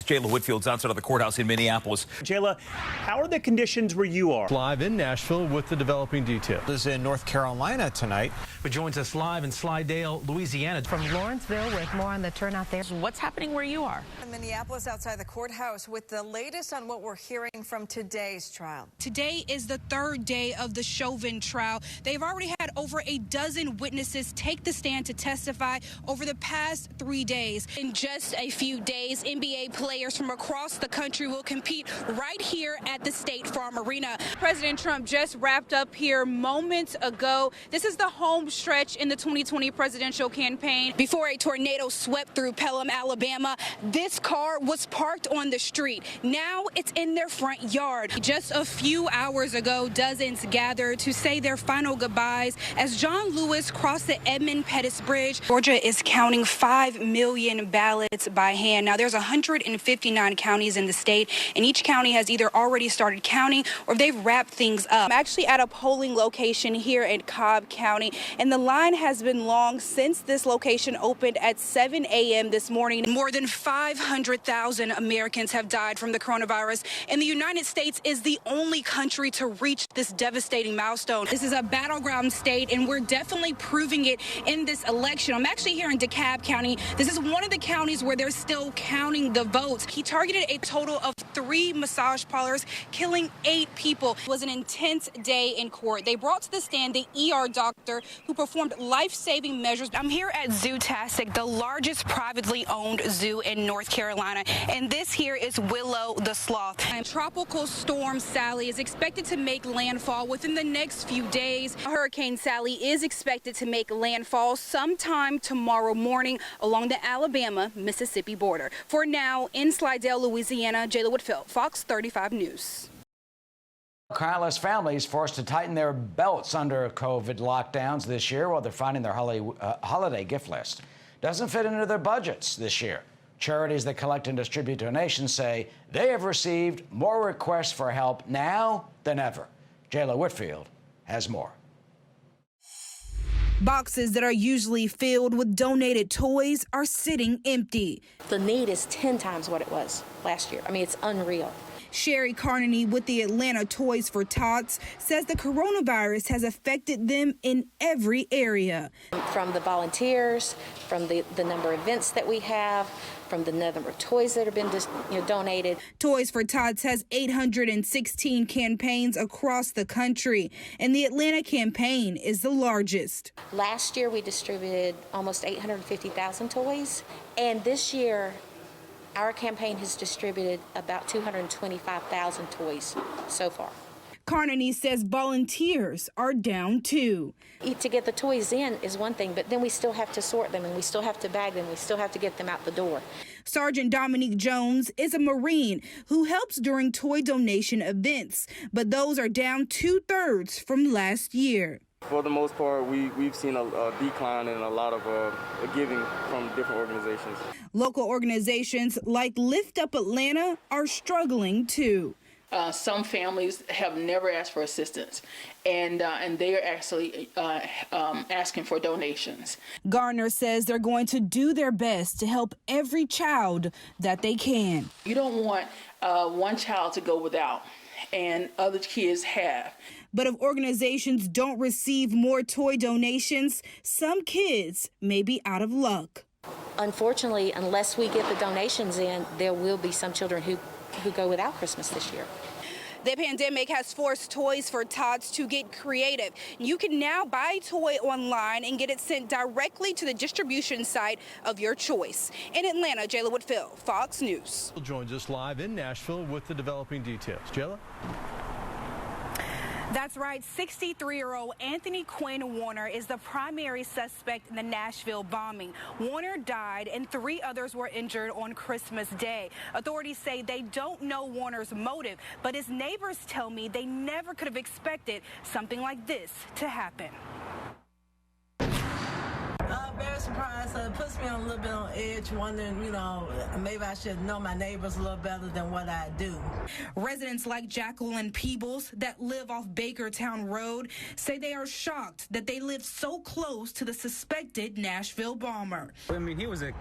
Jayla Whitfield's outside of the courthouse in Minneapolis. Jayla, how are the conditions where you are? Live in Nashville with the developing details. Is in North Carolina tonight. But joins us live in Slidell, Louisiana. From Lawrenceville with more on the turnout there. What's happening where you are? In Minneapolis outside the courthouse with the latest on what we're hearing from today's trial. Today is the third day of the Chauvin trial. They've already had over a dozen witnesses take the stand to testify over the past 3 days. In just a few days, NBA players from across the country will compete right here at the State Farm Arena. President Trump just wrapped up here moments ago. This is the home stretch in the 2020 presidential campaign. Before a tornado swept through Pelham, Alabama, this car was parked on the street. Now it's in their front yard. Just a few hours ago, dozens gathered to say their final goodbyes as John Lewis crossed the Edmund Pettus Bridge. Georgia is counting 5 million ballots by hand. Now, there's 159 counties in the state, and each county has either already started counting or they've wrapped things up. I'm actually at a polling location here in Cobb County, and the line has been long since this location opened at 7 a.m. this morning. More than 500,000 Americans have died from the coronavirus, and the United States is the only country to reach this devastating milestone. This is a battleground state, and we're definitely proving it in this election. I'm actually here in DeKalb County. This is one of the counties where they're still counting the votes. He targeted a total of 3 massage parlors, killing 8 people. It was an intense day in court. They brought to the stand the ER doctor who performed life-saving measures. I'm here at Zootastic, the largest privately owned zoo in North Carolina, and this here is Willow the sloth. Tropical storm Sally is expected to make landfall within the next few days. Hurricane Sally is expected to make landfall sometime tomorrow morning along the Alabama-Mississippi border. For now, in Slidell, Louisiana, Jayla Whitfield, Fox 35 News. Countless families forced to tighten their belts under COVID lockdowns this year while they're finding their holiday gift list. Doesn't fit into their budgets this year. Charities that collect and distribute donations say they have received more requests for help now than ever. Jayla Whitfield has more. Boxes that are usually filled with donated toys are sitting empty. The need is 10 times what it was last year. I mean, it's unreal. Sherry Carney with the Atlanta Toys for Tots says the coronavirus has affected them in every area. From the volunteers, from the number of events that we have, from the number of toys that have been donated. Toys for Tots has 816 campaigns across the country, and the Atlanta campaign is the largest. Last year we distributed almost 850,000 toys, and this year our campaign has distributed about 225,000 toys so far. Carney says volunteers are down too. To get the toys in is one thing, but then we still have to sort them and we still have to bag them. We still have to get them out the door. Sergeant Dominique Jones is a Marine who helps during toy donation events, but those are down 2/3 from last year. For the most part, we've seen a decline in a lot of giving from different organizations. Local organizations like Lift Up Atlanta are struggling too. Some families have never asked for assistance, and they are actually asking for donations. Garner says they're going to do their best to help every child that they can. You don't want one child to go without, and other kids have. But if organizations don't receive more toy donations, some kids may be out of luck. Unfortunately, unless we get the donations in, there will be some children who go without Christmas this year. The pandemic has forced Toys for Tots to get creative. You can now buy a toy online and get it sent directly to the distribution site of your choice. In Atlanta, Jayla Whitfield, Fox News. Joins us live in Nashville with the developing details. Jayla? That's right. 63-year-old Anthony Quinn Warner is the primary suspect in the Nashville bombing. Warner died and 3 others were injured on Christmas Day. Authorities say they don't know Warner's motive, but his neighbors tell me they never could have expected something like this to happen. Very surprised. It puts me on a little bit on edge, wondering, maybe I should know my neighbors a little better than what I do. Residents like Jacqueline Peebles that live off Bakertown Road say they are shocked that they lived so close to the suspected Nashville bomber. I mean, he was a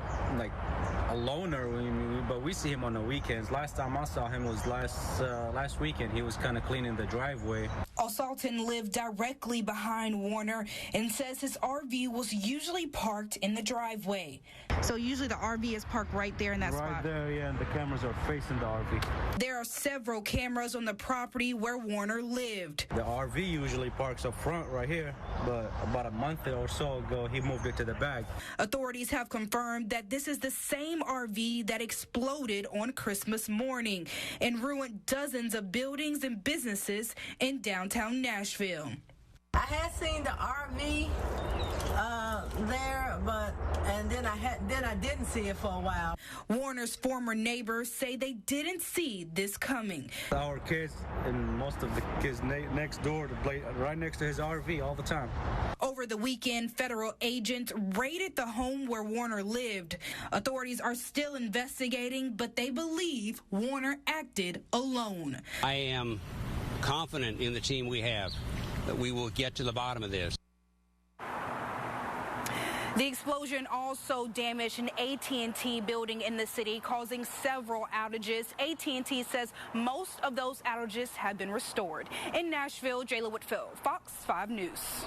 a loner, but we see him on the weekends. Last time I saw him was last weekend. He was kind of cleaning the driveway. Salton lived directly behind Warner and says his RV was usually parked in the driveway. So usually the RV is parked right there in that spot? Right there, yeah, and the cameras are facing the RV. There are several cameras on the property where Warner lived. The RV usually parks up front right here, but about a month or so ago, he moved it to the back. Authorities have confirmed that this is the same RV that exploded on Christmas morning and ruined dozens of buildings and businesses in downtown Nashville. I had seen the RV there, and then I didn't see it for a while. Warner's former neighbors say they didn't see this coming. Our kids and most of the kids next door to play right next to his RV all the time. Over the weekend, federal agents raided the home where Warner lived. Authorities are still investigating, but they believe Warner acted alone. I am confident in the team we have that we will get to the bottom of this. The explosion also damaged an AT&T building in the city, causing several outages. AT&T says most of those outages have been restored. In Nashville, Jayla Whitfield, Fox 5 News.